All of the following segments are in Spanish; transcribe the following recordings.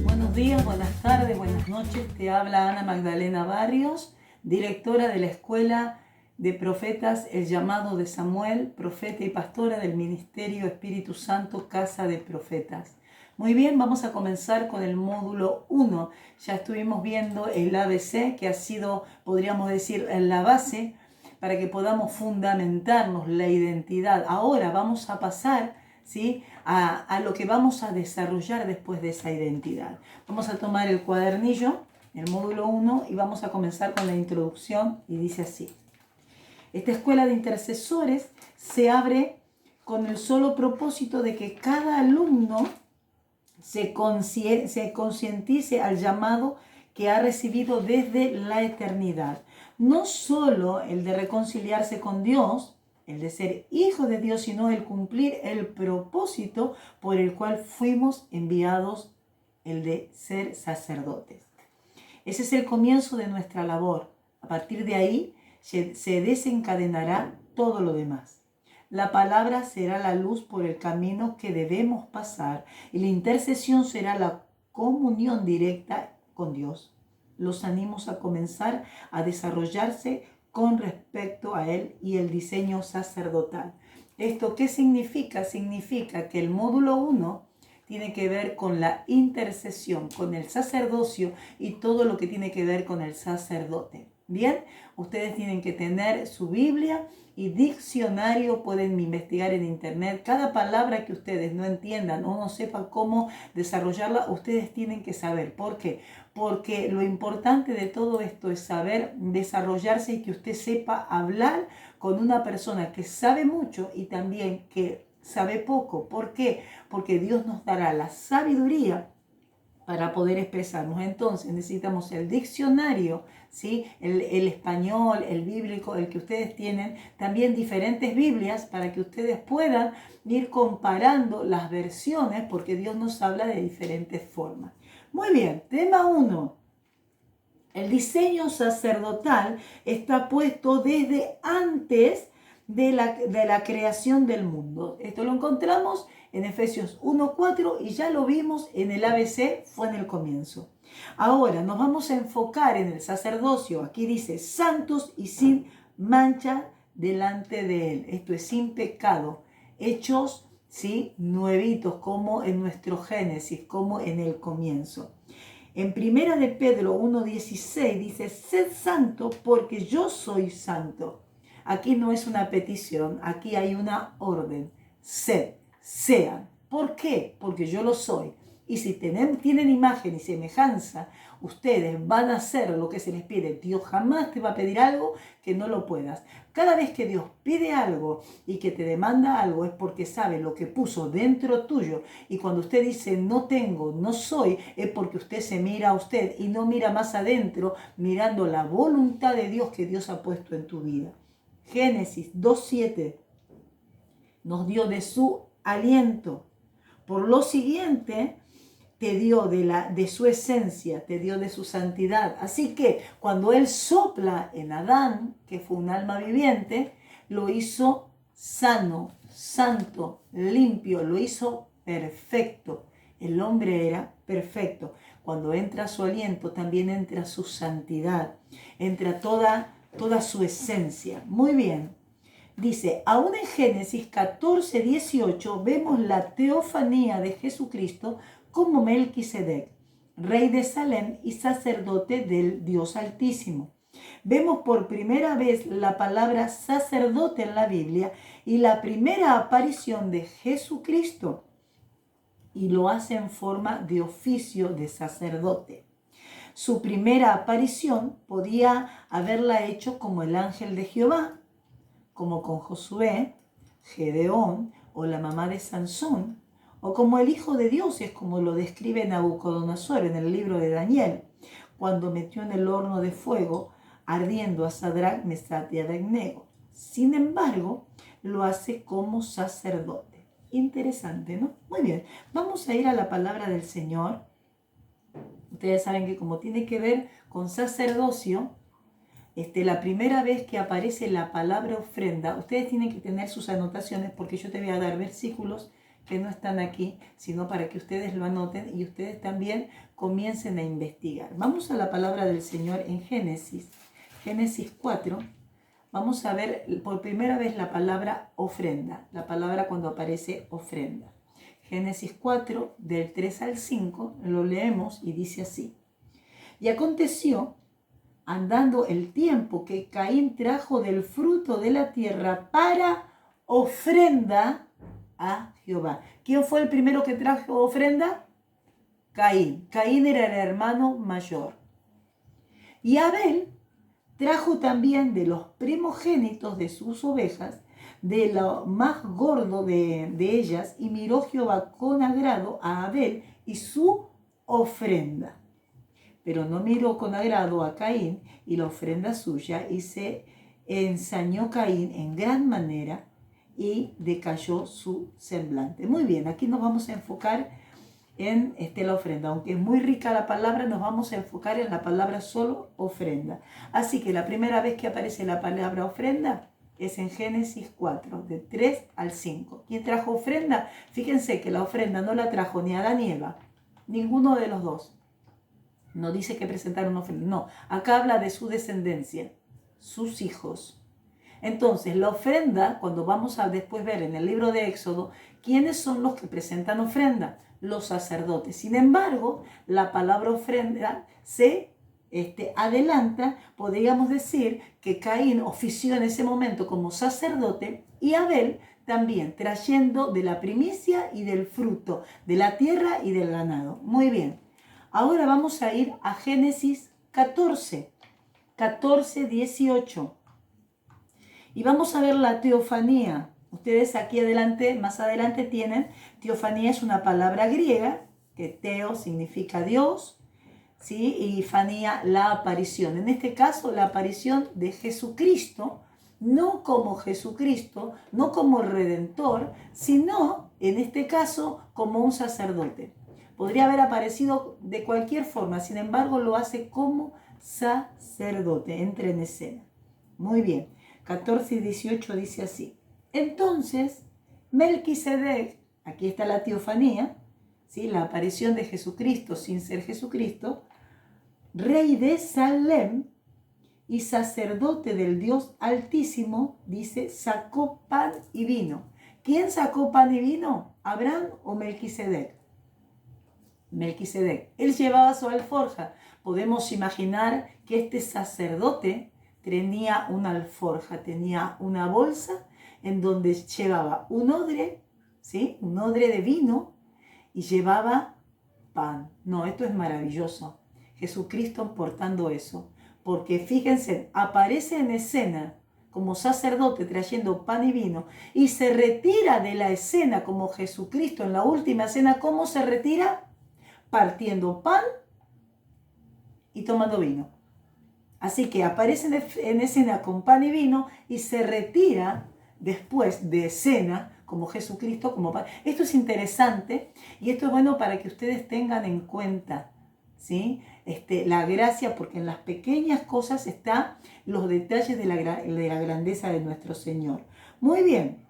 Buenos días, buenas tardes, buenas noches. Te habla Ana Magdalena Barrios, directora de la Escuela de Profetas El Llamado de Samuel, profeta y pastora del Ministerio Espíritu Santo Casa de Profetas. Muy bien, vamos a comenzar con el módulo 1. Ya estuvimos viendo el ABC, que ha sido, podríamos decir, la base para que podamos fundamentarnos la identidad. Ahora vamos a pasar, ¿sí?, a lo que vamos a desarrollar después de esa identidad. Vamos a tomar el cuadernillo, el módulo 1, y vamos a comenzar con la introducción, y dice así. Esta escuela de intercesores se abre con el solo propósito de que cada alumno se concientice al llamado que ha recibido desde la eternidad. No solo el de reconciliarse con Dios, el de ser hijo de Dios, sino el cumplir el propósito por el cual fuimos enviados, el de ser sacerdotes. Ese es el comienzo de nuestra labor. A partir de ahí se desencadenará todo lo demás. La palabra será la luz por el camino que debemos pasar y la intercesión será la comunión directa con Dios. Los animos a comenzar a desarrollarse con respecto a Él y el diseño sacerdotal. ¿Esto qué significa? Significa que el módulo 1 tiene que ver con la intercesión, con el sacerdocio y todo lo que tiene que ver con el sacerdote. Bien, ustedes tienen que tener su Biblia y diccionario, pueden investigar en internet. Cada palabra que ustedes no entiendan o no sepan cómo desarrollarla, ustedes tienen que saber. ¿Por qué? Porque lo importante de todo esto es saber desarrollarse y que usted sepa hablar con una persona que sabe mucho y también que sabe poco. ¿Por qué? Porque Dios nos dará la sabiduría para poder expresarnos. Entonces necesitamos el diccionario, ¿sí?, el español, el bíblico, el que ustedes tienen, también diferentes Biblias para que ustedes puedan ir comparando las versiones, porque Dios nos habla de diferentes formas. Muy bien, tema 1. El diseño sacerdotal está puesto desde antes de la creación del mundo. Esto lo encontramos en Efesios 1:4 y ya lo vimos en el ABC, fue en el comienzo. Ahora nos vamos a enfocar en el sacerdocio. Aquí dice santos y sin mancha delante de Él. Esto es sin pecado, hechos, ¿sí?, nuevitos, como en nuestro Génesis, como en el comienzo. En Primera de Pedro 1:16 dice, sed santo porque yo soy santo. Aquí no es una petición, aquí hay una orden. Sed, sean. ¿Por qué? Porque yo lo soy. Y si tienen imagen y semejanza, ustedes van a hacer lo que se les pide. Dios jamás te va a pedir algo que no lo puedas. Cada vez que Dios pide algo y que te demanda algo es porque sabe lo que puso dentro tuyo. Y cuando usted dice no tengo, no soy, es porque usted se mira a usted y no mira más adentro, mirando la voluntad de Dios que Dios ha puesto en tu vida. Génesis 2:7 nos dio de su aliento. Por lo siguiente, te dio de su esencia, te dio de su santidad. Así que cuando Él sopla en Adán, que fue un alma viviente, lo hizo sano, santo, limpio, lo hizo perfecto. El hombre era perfecto. Cuando entra su aliento, también entra su santidad, entra toda su esencia. Muy bien. Dice, aún en Génesis 14:18 vemos la teofanía de Jesucristo como Melquisedec, rey de Salem y sacerdote del Dios Altísimo. Vemos por primera vez la palabra sacerdote en la Biblia y la primera aparición de Jesucristo, y lo hace en forma de oficio de sacerdote. Su primera aparición podía haberla hecho como el ángel de Jehová, como con Josué, Gedeón o la mamá de Sansón, o como el Hijo de Dios, es como lo describe Nabucodonosor en el libro de Daniel, cuando metió en el horno de fuego ardiendo a Sadrach, Mesach y Abednego. Sin embargo, lo hace como sacerdote. Interesante, ¿no? Muy bien, vamos a ir a la palabra del Señor. Ustedes saben que como tiene que ver con sacerdocio, la primera vez que aparece la palabra ofrenda, ustedes tienen que tener sus anotaciones porque yo te voy a dar versículos que no están aquí, sino para que ustedes lo anoten y ustedes también comiencen a investigar. Vamos a la palabra del Señor en Génesis 4. Vamos a ver por primera vez la palabra ofrenda, la palabra cuando aparece ofrenda. Génesis 4, del 3 al 5, lo leemos y dice así. Y aconteció, andando el tiempo, que Caín trajo del fruto de la tierra para ofrenda a Jehová. ¿Quién fue el primero que trajo ofrenda? Caín. Caín era el hermano mayor. Y Abel trajo también de los primogénitos de sus ovejas, de lo más gordo de ellas, y miró Jehová con agrado a Abel y su ofrenda. Pero no miró con agrado a Caín y la ofrenda suya, y se ensañó Caín en gran manera y decayó su semblante. Muy bien, aquí nos vamos a enfocar en la ofrenda. Aunque es muy rica la palabra, nos vamos a enfocar en la palabra solo ofrenda. Así que la primera vez que aparece la palabra ofrenda es en Génesis 4, de 3 al 5. ¿Quién trajo ofrenda? Fíjense que la ofrenda no la trajo ni Adán ni Eva, ninguno de los dos. No dice que presentaron ofrenda, no. Acá habla de su descendencia, sus hijos. Entonces, la ofrenda, cuando vamos a después ver en el libro de Éxodo, ¿quiénes son los que presentan ofrenda? Los sacerdotes. Sin embargo, la palabra ofrenda se adelanta, podríamos decir que Caín ofició en ese momento como sacerdote y Abel también, trayendo de la primicia y del fruto, de la tierra y del ganado. Muy bien. Ahora vamos a ir a Génesis 14, 18. Y vamos a ver la teofanía. Ustedes aquí adelante, más adelante tienen, teofanía es una palabra griega, que teo significa Dios, ¿sí? Y fanía, la aparición. En este caso, la aparición de Jesucristo, no como Jesucristo, no como Redentor, sino, en este caso, como un sacerdote. Podría haber aparecido de cualquier forma, sin embargo, lo hace como sacerdote, entra en escena. Muy bien. 14 y 18 dice así. Entonces, Melquisedec, aquí está la teofanía, ¿sí? La aparición de Jesucristo sin ser Jesucristo, rey de Salem y sacerdote del Dios Altísimo, dice, sacó pan y vino. ¿Quién sacó pan y vino? ¿Abraham o Melquisedec? Melquisedec. Él llevaba su alforja. Podemos imaginar que este sacerdote tenía una alforja, tenía una bolsa en donde llevaba un odre, ¿sí? Un odre de vino y llevaba pan. No, esto es maravilloso. Jesucristo portando eso. Porque fíjense, aparece en escena como sacerdote trayendo pan y vino y se retira de la escena como Jesucristo en la última cena. ¿Cómo se retira? Partiendo pan y tomando vino. Así que aparece en escena con pan y vino y se retira después de escena como Jesucristo, como pan. Esto es interesante y esto es bueno para que ustedes tengan en cuenta, ¿sí? La gracia, porque en las pequeñas cosas están los detalles de la grandeza de nuestro Señor. Muy bien,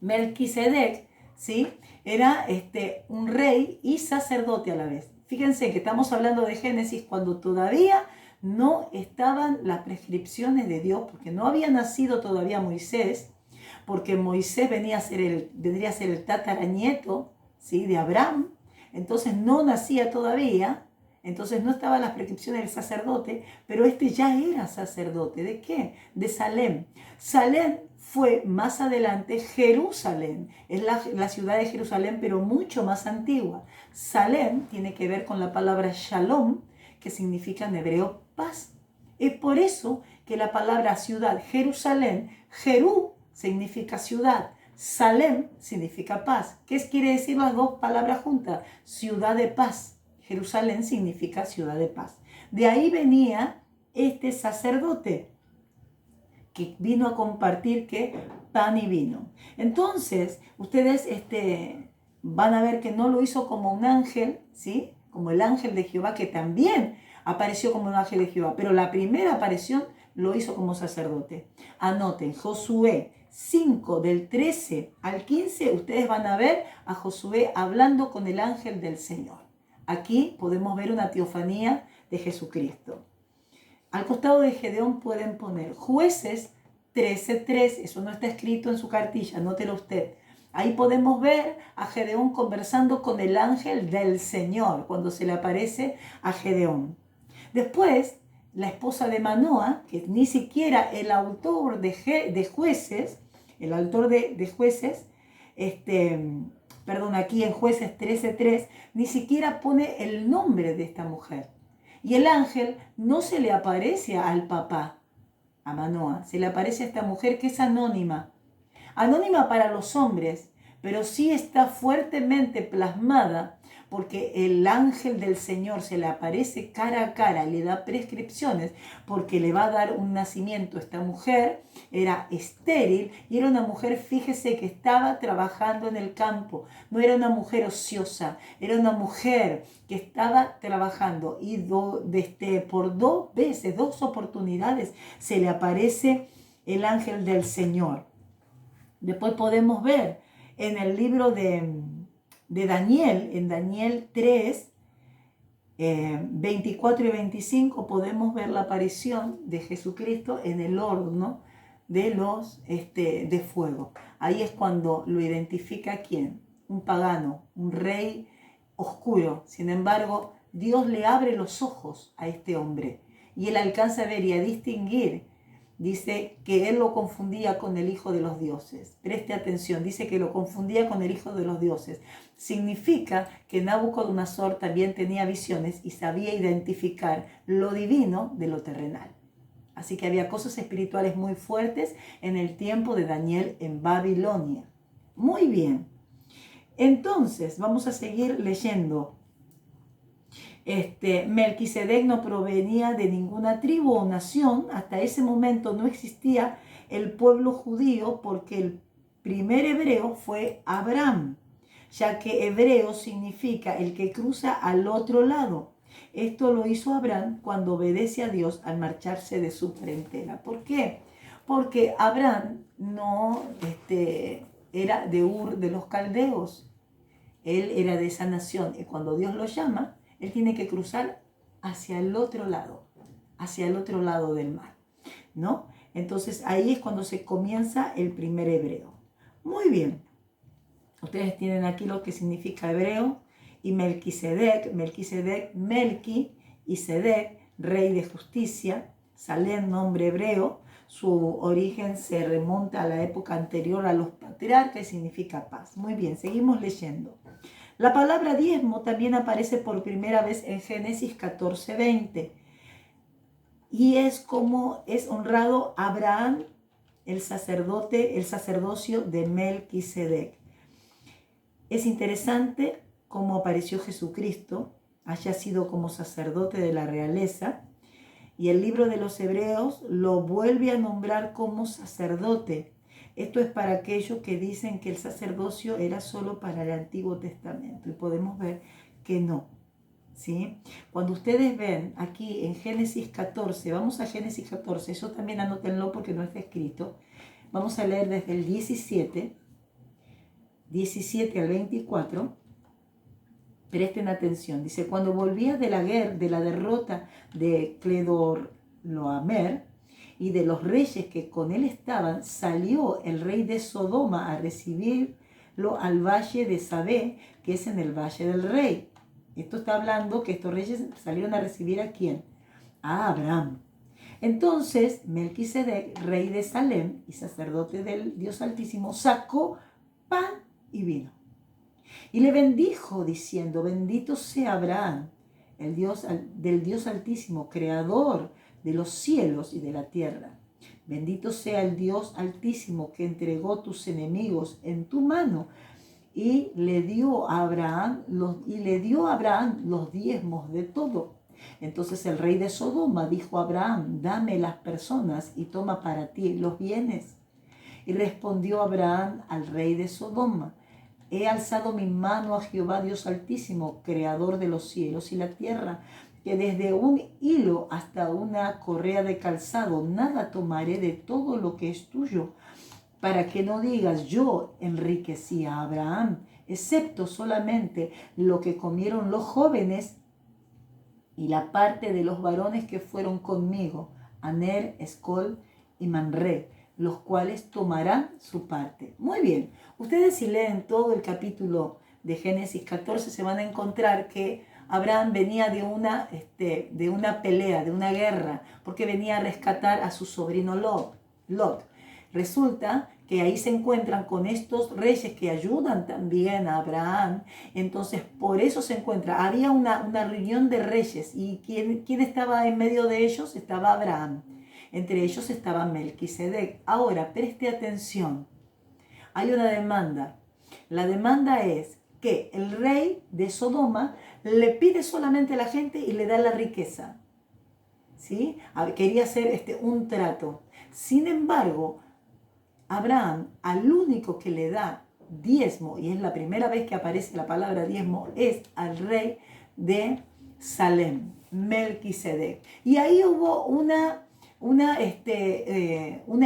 Melquisedec, ¿sí? Era un rey y sacerdote a la vez. Fíjense que estamos hablando de Génesis cuando todavía no estaban las prescripciones de Dios, porque no había nacido todavía Moisés, porque Moisés vendría a ser el tataranieto, ¿sí? De Abraham, entonces no nacía todavía, entonces no estaban las prescripciones del sacerdote, pero ya era sacerdote. ¿De qué? De Salem. Salem fue más adelante Jerusalén, es la ciudad de Jerusalén, pero mucho más antigua. Salem tiene que ver con la palabra shalom, que significa en hebreo paz. Es por eso que la palabra ciudad, Jerusalén, Jerú significa ciudad, Salem significa paz. ¿Qué quiere decir las dos palabras juntas? Ciudad de paz. Jerusalén significa ciudad de paz. De ahí venía este sacerdote que vino a compartir ¿qué? Pan y vino. Entonces, ustedes van a ver que no lo hizo como un ángel, ¿sí? Como el ángel de Jehová, que también apareció como un ángel de Jehová, pero la primera aparición lo hizo como sacerdote. Anoten, Josué 5, del 13 al 15, ustedes van a ver a Josué hablando con el ángel del Señor. Aquí podemos ver una teofanía de Jesucristo. Al costado de Gedeón pueden poner Jueces 13:3, eso no está escrito en su cartilla, anótelo usted. Ahí podemos ver a Gedeón conversando con el ángel del Señor cuando se le aparece a Gedeón. Después, la esposa de Manoa, que ni siquiera el autor de Jueces, aquí en Jueces 13:3, ni siquiera pone el nombre de esta mujer. Y el ángel no se le aparece al papá, a Manoa, se le aparece a esta mujer que es anónima. Anónima para los hombres, pero sí está fuertemente plasmada porque el ángel del Señor se le aparece cara a cara, le da prescripciones porque le va a dar un nacimiento. Esta mujer era estéril y era una mujer, fíjese, que estaba trabajando en el campo. No era una mujer ociosa, era una mujer que estaba trabajando y por 2 oportunidades se le aparece el ángel del Señor. Después podemos ver en el libro de Daniel, en Daniel 3, 24 y 25, podemos ver la aparición de Jesucristo en el horno de fuego. Ahí es cuando lo identifica ¿quién? Un pagano, un rey oscuro. Sin embargo, Dios le abre los ojos a este hombre y él alcanza a ver y a distinguir. Dice que él lo confundía con el hijo de los dioses. Preste atención, dice que lo confundía con el hijo de los dioses. Significa que Nabucodonosor también tenía visiones y sabía identificar lo divino de lo terrenal. Así que había cosas espirituales muy fuertes en el tiempo de Daniel en Babilonia. Muy bien. Entonces, vamos a seguir leyendo. Melquisedec no provenía de ninguna tribu o nación. Hasta ese momento no existía el pueblo judío porque el primer hebreo fue Abraham, ya que hebreo significa el que cruza al otro lado. Esto lo hizo Abraham cuando obedece a Dios al marcharse de su parentela. ¿Por qué? Porque Abraham no era de Ur de los Caldeos. Él era de esa nación y cuando Dios lo llama, él tiene que cruzar hacia el otro lado del mar, ¿no? Entonces ahí es cuando se comienza el primer hebreo. Muy bien. Ustedes tienen aquí lo que significa hebreo y Melquisedec, Melqui y Sedec, rey de justicia, Salem, nombre hebreo. Su origen se remonta a la época anterior a los patriarcas y significa paz. Muy bien, seguimos leyendo. La palabra diezmo también aparece por primera vez en Génesis 14:20 y es como es honrado Abraham, el sacerdocio de Melquisedec. Es interesante cómo apareció Jesucristo, haya sido como sacerdote de la realeza, y el libro de los Hebreos lo vuelve a nombrar como sacerdote. Esto es para aquellos que dicen que el sacerdocio era solo para el Antiguo Testamento, y podemos ver que no, ¿sí? Cuando ustedes ven aquí en Génesis 14, vamos a Génesis 14, eso también anótenlo porque no está escrito, vamos a leer desde el 17 al 24, presten atención, dice, cuando volvía de la derrota de Cledorlaomer y de los reyes que con él estaban, salió el rey de Sodoma a recibirlo al valle de Sabé, que es en el valle del rey. Esto está hablando que estos reyes salieron a recibir ¿a quién? A Abraham. Entonces Melquisedec, rey de Salem y sacerdote del Dios Altísimo, sacó pan y vino. Y le bendijo diciendo, bendito sea Abraham, del Dios Altísimo, creador de los cielos y de la tierra. Bendito sea el Dios Altísimo que entregó tus enemigos en tu mano y le dio a Abraham los diezmos de todo. Entonces el rey de Sodoma dijo a Abraham, dame las personas y toma para ti los bienes. Y respondió Abraham al rey de Sodoma, he alzado mi mano a Jehová Dios Altísimo, creador de los cielos y la tierra, que desde un hilo hasta una correa de calzado, nada tomaré de todo lo que es tuyo, para que no digas, yo enriquecí a Abraham, excepto solamente lo que comieron los jóvenes y la parte de los varones que fueron conmigo, Aner, Escol y Manré, los cuales tomarán su parte. Muy bien, ustedes si leen todo el capítulo de Génesis 14 se van a encontrar que Abraham venía de una pelea, de una guerra, porque venía a rescatar a su sobrino Lot. Resulta que ahí se encuentran con estos reyes que ayudan también a Abraham. Entonces, por eso se encuentra. Había una reunión de reyes. ¿Y quién estaba en medio de ellos? Estaba Abraham. Entre ellos estaba Melquisedec. Ahora, preste atención. Hay una demanda. La demanda es que el rey de Sodoma le pide solamente a la gente y le da la riqueza. ¿Sí? Quería hacer un trato. Sin embargo, Abraham, al único que le da diezmo, y es la primera vez que aparece la palabra diezmo, es al rey de Salem, Melquisedec. Y ahí hubo una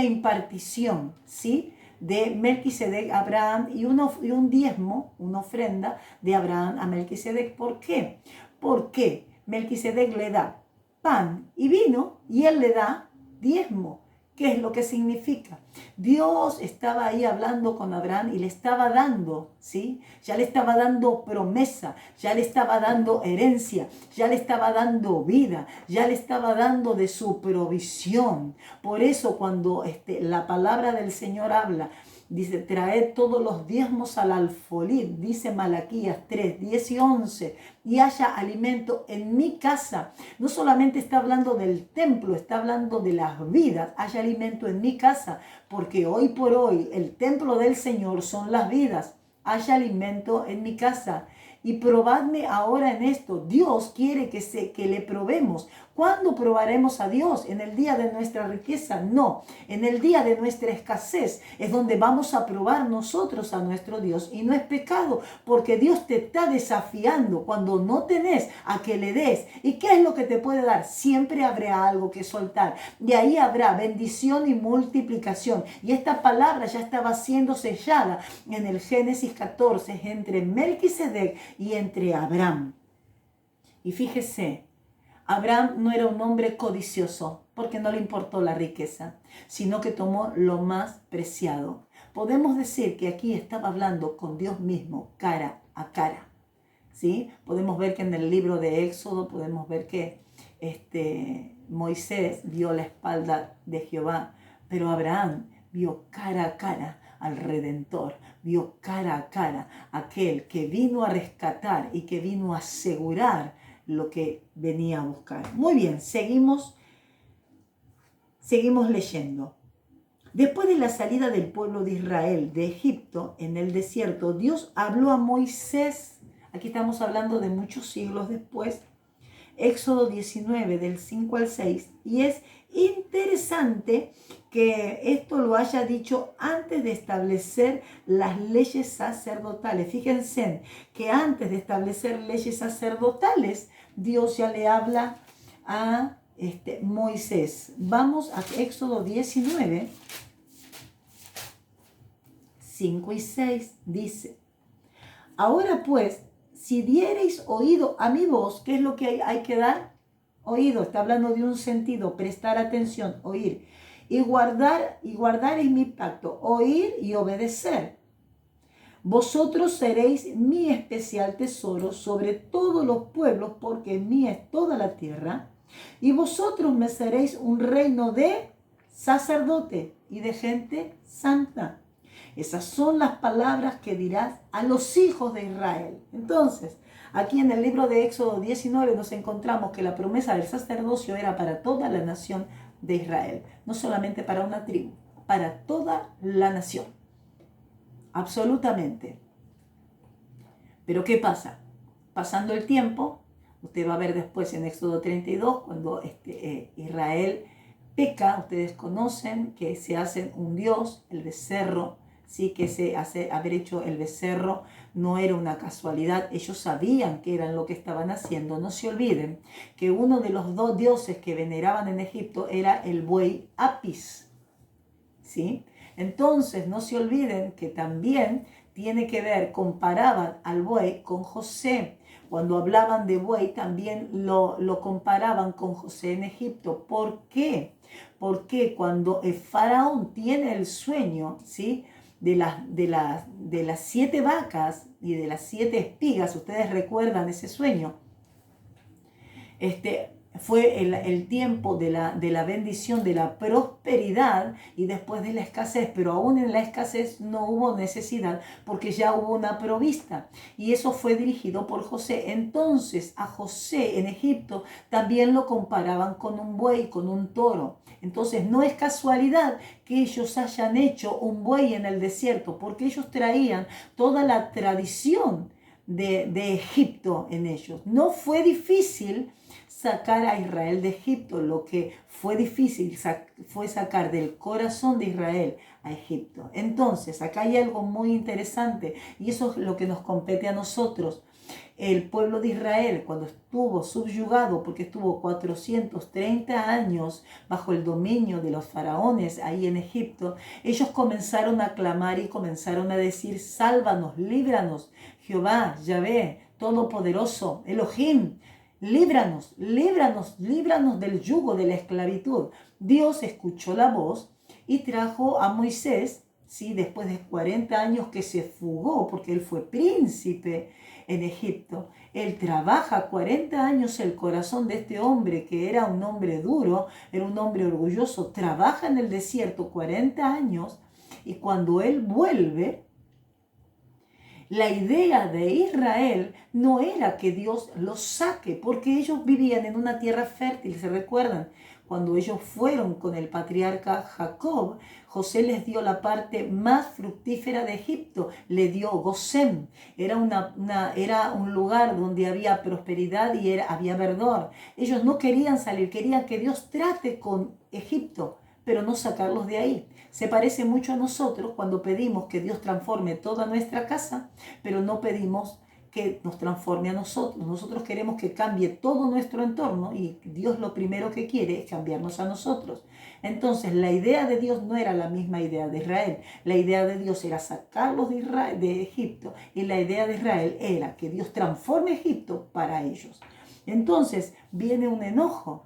impartición, ¿sí?, de Melquisedec a Abraham y un diezmo, una ofrenda de Abraham a Melquisedec. ¿Por qué? Porque Melquisedec le da pan y vino y él le da diezmo. ¿Qué es lo que significa? Dios estaba ahí hablando con Abraham y le estaba dando, ¿sí? Ya le estaba dando promesa, ya le estaba dando herencia, ya le estaba dando vida, ya le estaba dando de su provisión. Por eso cuando la palabra del Señor habla, dice, traed todos los diezmos al alfolí, dice Malaquías 3, 10 y 11, y haya alimento en mi casa. No solamente está hablando del templo, está hablando de las vidas, haya alimento en mi casa, porque hoy por hoy el templo del Señor son las vidas, haya alimento en mi casa. Y probadme ahora en esto. Dios quiere que le probemos. ¿Cuándo probaremos a Dios? ¿En el día de nuestra riqueza? No. En el día de nuestra escasez es donde vamos a probar nosotros a nuestro Dios. Y no es pecado, porque Dios te está desafiando cuando no tenés a que le des. ¿Y qué es lo que te puede dar? Siempre habrá algo que soltar. De ahí habrá bendición y multiplicación. Y esta palabra ya estaba siendo sellada en el Génesis 14 entre Melquisedec y entre Abraham. Y fíjese, Abraham no era un hombre codicioso porque no le importó la riqueza, sino que tomó lo más preciado. Podemos decir que aquí estaba hablando con Dios mismo, cara a cara. ¿Sí? Podemos ver que en el libro de Éxodo, podemos ver que Moisés vio la espalda de Jehová, pero Abraham vio cara a cara al Redentor, vio cara a cara aquel que vino a rescatar y que vino a asegurar lo que venía a buscar. Muy bien, seguimos leyendo. Después de la salida del pueblo de Israel de Egipto en el desierto, Dios habló a Moisés. Aquí estamos hablando de muchos siglos después. Éxodo 19, del 5 al 6. Y es interesante que esto lo haya dicho antes de establecer las leyes sacerdotales. Fíjense que antes de establecer leyes sacerdotales, Dios ya le habla a Moisés. Vamos a Éxodo 19, 5 y 6. Dice, ahora pues, si diereis oído a mi voz, ¿qué es lo que hay que dar? Oído, está hablando de un sentido, prestar atención, oír. Y guardaréis mi pacto, oír y obedecer. Vosotros seréis mi especial tesoro sobre todos los pueblos, porque mía es toda la tierra. Y vosotros me seréis un reino de sacerdote y de gente santa. Esas son las palabras que dirás a los hijos de Israel. Entonces, aquí en el libro de Éxodo 19 nos encontramos que la promesa del sacerdocio era para toda la nación de Israel. No solamente para una tribu, para toda la nación. Absolutamente. Pero ¿qué pasa? Pasando el tiempo, Usted va a ver después en Éxodo 32, cuando Israel peca, ustedes conocen que se hacen un dios, el becerro, sí, que haber hecho el becerro no era una casualidad, ellos sabían que eran lo que estaban haciendo. No se olviden que uno de los dos dioses que veneraban en Egipto era el buey Apis, ¿sí? Entonces no se olviden que también tiene que ver, comparaban al buey con José. Cuando hablaban de buey también lo comparaban con José en Egipto. ¿Por qué? Porque cuando el faraón tiene el sueño, ¿sí?, de las 7 vacas y de las 7 espigas, ustedes recuerdan ese sueño, fue el tiempo de la bendición, de la prosperidad y después de la escasez, pero aún en la escasez no hubo necesidad porque ya hubo una provista y eso fue dirigido por José. Entonces a José en Egipto también lo comparaban con un buey, con un toro. Entonces no es casualidad que ellos hayan hecho un buey en el desierto, porque ellos traían toda la tradición de Egipto en ellos. No fue difícil sacar a Israel de Egipto, lo que fue difícil fue sacar del corazón de Israel a Egipto. Entonces, acá hay algo muy interesante y eso es lo que nos compete a nosotros. El pueblo de Israel, cuando estuvo subyugado, porque estuvo 430 años bajo el dominio de los faraones ahí en Egipto, ellos comenzaron a clamar y comenzaron a decir: sálvanos, líbranos, Jehová, Yahvé, Todopoderoso, Elohim, líbranos, líbranos, líbranos del yugo de la esclavitud. Dios escuchó la voz y trajo a Moisés, ¿sí?, después de 40 años que se fugó, porque él fue príncipe en Egipto. Él trabaja 40 años el corazón de este hombre, que era un hombre duro, era un hombre orgulloso, trabaja en el desierto 40 años y cuando él vuelve, la idea de Israel no era que Dios los saque, porque ellos vivían en una tierra fértil, ¿se recuerdan? Cuando ellos fueron con el patriarca Jacob, José les dio la parte más fructífera de Egipto, le dio Gosén. Era un lugar donde había prosperidad y había verdor. Ellos no querían salir, querían que Dios trate con Egipto, pero no sacarlos de ahí. Se parece mucho a nosotros cuando pedimos que Dios transforme toda nuestra casa, pero no pedimos que nos transforme a nosotros. Nosotros queremos que cambie todo nuestro entorno y Dios lo primero que quiere es cambiarnos a nosotros. Entonces la idea de Dios no era la misma idea de Israel. La idea de Dios era sacarlos de Egipto y la idea de Israel era que Dios transforme Egipto para ellos. Entonces viene un enojo,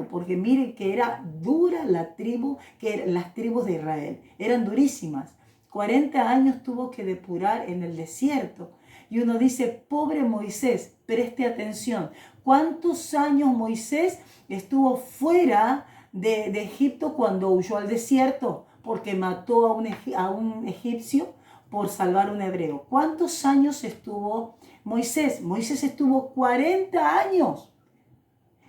porque miren que era dura las tribus de Israel, eran durísimas. 40 años tuvo que depurar en el desierto. Y uno dice: pobre Moisés, preste atención. ¿Cuántos años Moisés estuvo fuera de Egipto cuando huyó al desierto? Porque mató a un egipcio por salvar a un hebreo. ¿Cuántos años estuvo Moisés? Moisés estuvo 40 años.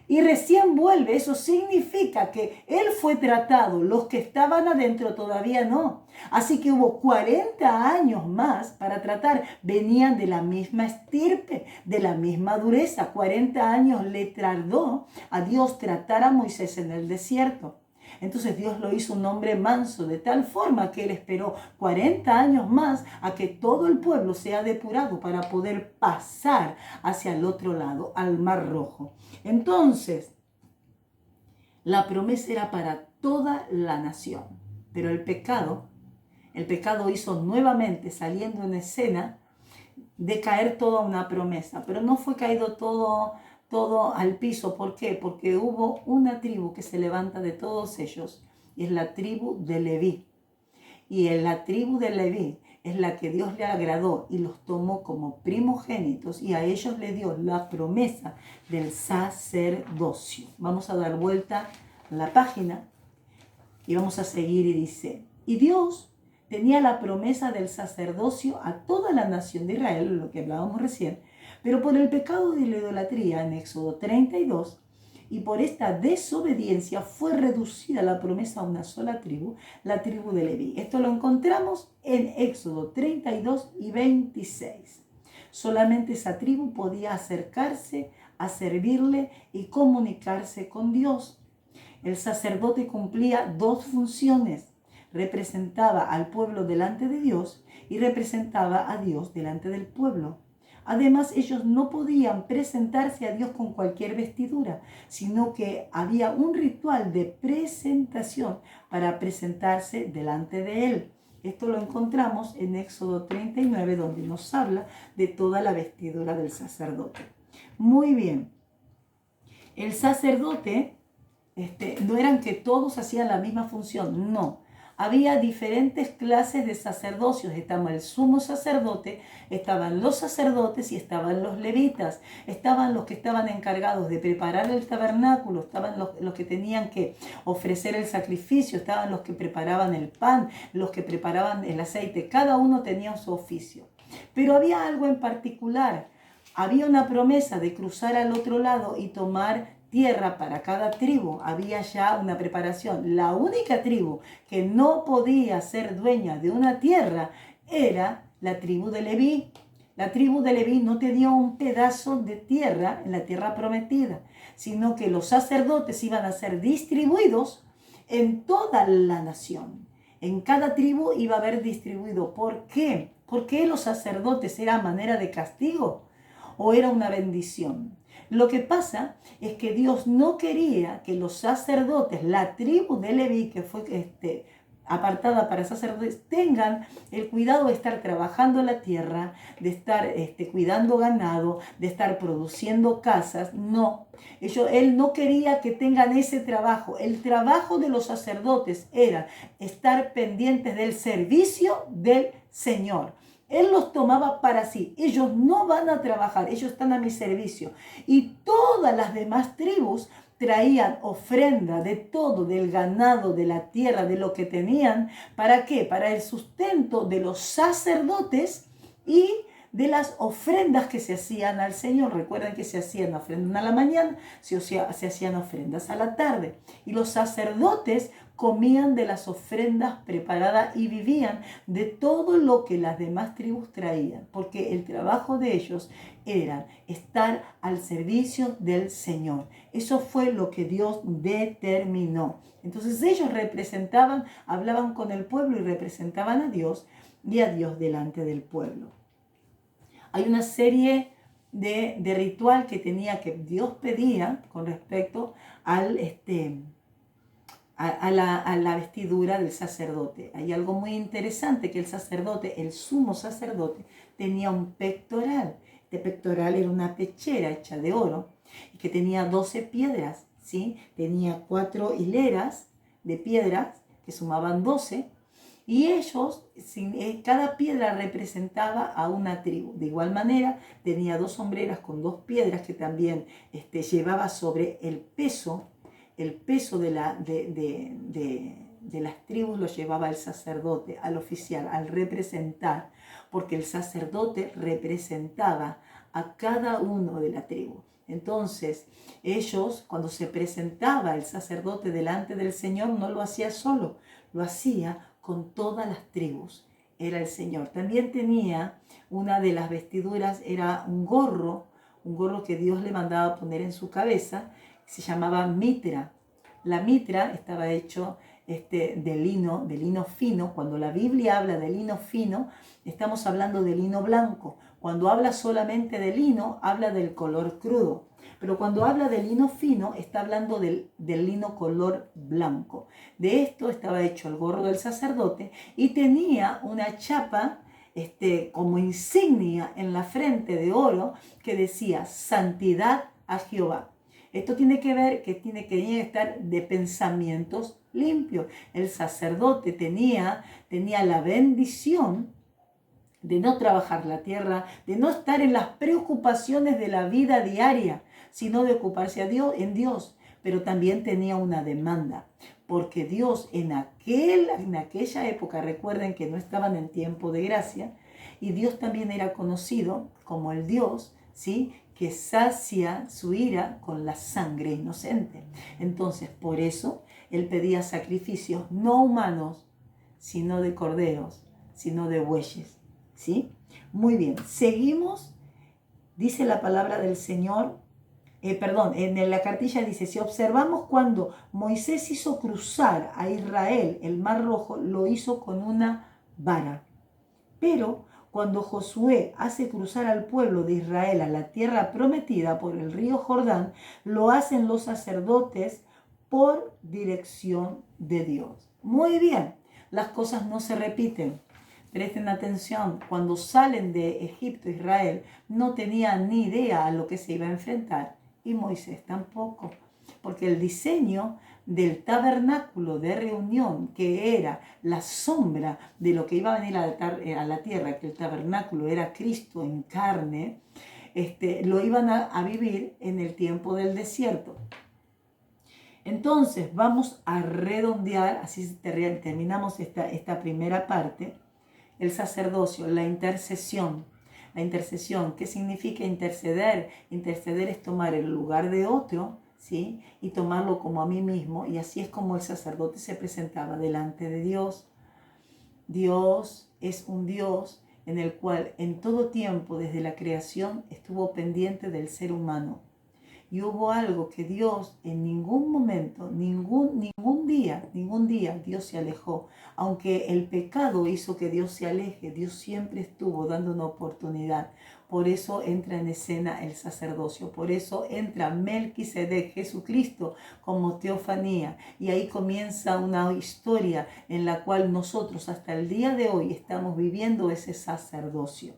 Y recién vuelve. Eso significa que él fue tratado, los que estaban adentro todavía no. Así que hubo 40 años más para tratar. Venían de la misma estirpe, de la misma dureza. 40 años le tardó a Dios tratar a Moisés en el desierto. Entonces Dios lo hizo un hombre manso, de tal forma que él esperó 40 años más a que todo el pueblo sea depurado para poder pasar hacia el otro lado, al Mar Rojo. Entonces, la promesa era para toda la nación, pero el pecado hizo nuevamente, saliendo en escena, de caer toda una promesa, pero no fue caído todo al piso. ¿Por qué? Porque hubo una tribu que se levanta de todos ellos y es la tribu de Leví. Y en la tribu de Leví es la que Dios le agradó y los tomó como primogénitos y a ellos le dio la promesa del sacerdocio. Vamos a dar vuelta a la página y vamos a seguir y dice: y Dios tenía la promesa del sacerdocio a toda la nación de Israel, lo que hablábamos recién, pero por el pecado de la idolatría en Éxodo 32 y por esta desobediencia fue reducida la promesa a una sola tribu, la tribu de Leví. Esto lo encontramos en Éxodo 32 y 26. Solamente esa tribu podía acercarse a servirle y comunicarse con Dios. El sacerdote cumplía dos funciones: representaba al pueblo delante de Dios y representaba a Dios delante del pueblo. Además, ellos no podían presentarse a Dios con cualquier vestidura, sino que había un ritual de presentación para presentarse delante de Él. Esto lo encontramos en Éxodo 39, donde nos habla de toda la vestidura del sacerdote. Muy bien. El sacerdote, no eran que todos hacían la misma función, no. Había diferentes clases de sacerdocios. Estaba el sumo sacerdote, estaban los sacerdotes y estaban los levitas. Estaban los que estaban encargados de preparar el tabernáculo, estaban los que tenían que ofrecer el sacrificio, estaban los que preparaban el pan, los que preparaban el aceite. Cada uno tenía su oficio. Pero había algo en particular. Había una promesa de cruzar al otro lado y tomar tierra para cada tribu. Había ya una preparación. La única tribu que no podía ser dueña de una tierra era la tribu de Leví. La tribu de Leví no tenía un pedazo de tierra en la tierra prometida, sino que los sacerdotes iban a ser distribuidos en toda la nación. En cada tribu iba a haber distribuido. ¿Por qué? ¿Por qué los sacerdotes era manera de castigo o era una bendición? Lo que pasa es que Dios no quería que los sacerdotes, la tribu de Leví, que fue apartada para sacerdotes, tengan el cuidado de estar trabajando la tierra, de estar cuidando ganado, de estar produciendo casas. No, él no quería que tengan ese trabajo. El trabajo de los sacerdotes era estar pendientes del servicio del Señor. Él los tomaba para sí. Ellos no van a trabajar, ellos están a mi servicio. Y todas las demás tribus traían ofrenda de todo, del ganado, de la tierra, de lo que tenían. ¿Para qué? Para el sustento de los sacerdotes y de las ofrendas que se hacían al Señor. Recuerden que se hacían ofrendas a la mañana, se hacían ofrendas a la tarde. Y los sacerdotes comían de las ofrendas preparadas y vivían de todo lo que las demás tribus traían, porque el trabajo de ellos era estar al servicio del Señor. Eso fue lo que Dios determinó. Entonces ellos representaban, hablaban con el pueblo y representaban a Dios y a Dios delante del pueblo. Hay una serie de ritual que Dios pedía con respecto al a la vestidura del sacerdote. Hay algo muy interesante, que el sacerdote, el sumo sacerdote, tenía un pectoral. Este pectoral era una pechera hecha de oro y que tenía 12 piedras, ¿sí? Tenía 4 hileras de piedras que sumaban 12 y ellos, cada piedra representaba a una tribu. De igual manera, tenía 2 sombreras con 2 piedras que también llevaba sobre el peso de las tribus lo llevaba el sacerdote, al oficial, al representar, porque el sacerdote representaba a cada uno de la tribu. Entonces, ellos, cuando se presentaba el sacerdote delante del Señor, no lo hacía solo, lo hacía con todas las tribus. Era el Señor. También tenía una de las vestiduras, era un gorro que Dios le mandaba poner en su cabeza, se llamaba mitra. La mitra estaba hecho de lino fino. Cuando la Biblia habla de lino fino, estamos hablando de lino blanco. Cuando habla solamente de lino, habla del color crudo. Pero cuando habla de lino fino, está hablando del lino color blanco. De esto estaba hecho el gorro del sacerdote y tenía una chapa como insignia en la frente de oro que decía santidad a Jehová. Esto tiene que ver que tiene que estar de pensamientos limpios. El sacerdote tenía la bendición de no trabajar la tierra, de no estar en las preocupaciones de la vida diaria, sino de ocuparse en Dios. Pero también tenía una demanda, porque Dios en aquella época, recuerden que no estaban en tiempo de gracia, y Dios también era conocido como el Dios, ¿sí?, que sacia su ira con la sangre inocente. Entonces, por eso, Él pedía sacrificios no humanos, sino de corderos, sino de bueyes, ¿sí? Muy bien, seguimos. Dice la palabra del Señor en la cartilla dice, si observamos cuando Moisés hizo cruzar a Israel el Mar Rojo, lo hizo con una vara. Pero cuando Josué hace cruzar al pueblo de Israel a la tierra prometida por el río Jordán, lo hacen los sacerdotes por dirección de Dios. Muy bien, las cosas no se repiten. Presten atención, cuando salen de Egipto, Israel no tenía ni idea a lo que se iba a enfrentar. Y Moisés tampoco, porque el diseño del tabernáculo de reunión, que era la sombra de lo que iba a venir a la tierra, que el tabernáculo era Cristo en carne, lo iban a vivir en el tiempo del desierto. Entonces vamos a redondear, así terminamos esta primera parte, el sacerdocio, la intercesión. La intercesión, ¿qué significa interceder? Interceder es tomar el lugar de otro, ¿sí? Y tomarlo como a mí mismo. Y así es como el sacerdote se presentaba delante de Dios. Dios es un Dios en el cual en todo tiempo, desde la creación, estuvo pendiente del ser humano. Y hubo algo que Dios en ningún momento, ningún día Dios se alejó. Aunque el pecado hizo que Dios se aleje, Dios siempre estuvo dando una oportunidad. Por eso entra en escena el sacerdocio, por eso entra Melquisedec, Jesucristo, como teofanía. Y ahí comienza una historia en la cual nosotros hasta el día de hoy estamos viviendo ese sacerdocio.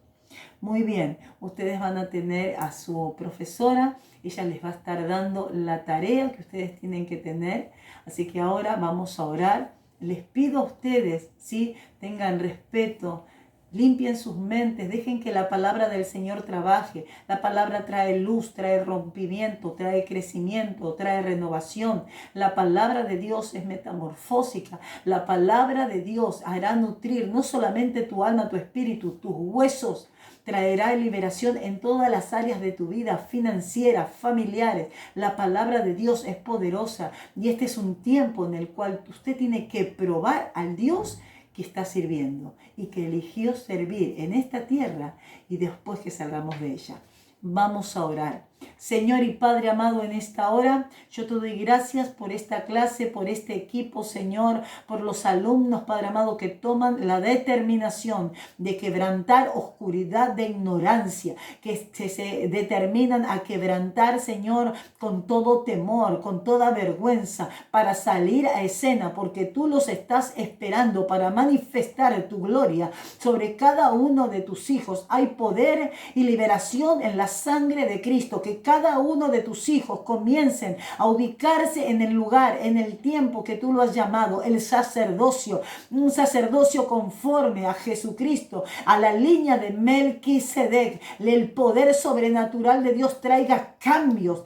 Muy bien, ustedes van a tener a su profesora, ella les va a estar dando la tarea que ustedes tienen que tener, así que ahora vamos a orar. Les pido a ustedes, ¿sí? Tengan respeto, limpien sus mentes, dejen que la palabra del Señor trabaje. La palabra trae luz, trae rompimiento, trae crecimiento, trae renovación. La palabra de Dios es metamorfósica. La palabra de Dios hará nutrir no solamente tu alma, tu espíritu, tus huesos. Traerá liberación en todas las áreas de tu vida, financieras, familiares. La palabra de Dios es poderosa y este es un tiempo en el cual usted tiene que probar al Dios que está sirviendo y que eligió servir en esta tierra y después que salgamos de ella. Vamos a orar. Señor y Padre amado, en esta hora yo te doy gracias por esta clase, por este equipo, Señor, por los alumnos, Padre amado, que toman la determinación de quebrantar oscuridad de ignorancia, que se determinan a quebrantar, Señor, con todo temor, con toda vergüenza, para salir a escena, porque tú los estás esperando para manifestar tu gloria sobre cada uno de tus hijos. Hay poder y liberación en la sangre de Cristo, que cada uno de tus hijos comiencen a ubicarse en el lugar, en el tiempo que tú lo has llamado, el sacerdocio, un sacerdocio conforme a Jesucristo, a la línea de Melquisedec. El poder sobrenatural de Dios traiga cambios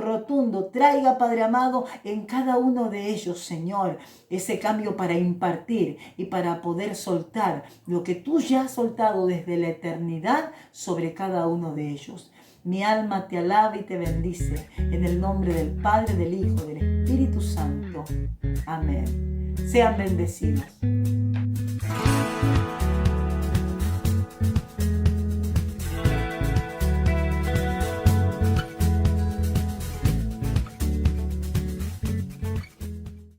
rotundos, traiga, Padre amado, en cada uno de ellos, Señor, ese cambio para impartir y para poder soltar lo que tú ya has soltado desde la eternidad sobre cada uno de ellos. Mi alma te alaba y te bendice en el nombre del Padre, del Hijo, del Espíritu Santo. Amén. Sean bendecidos.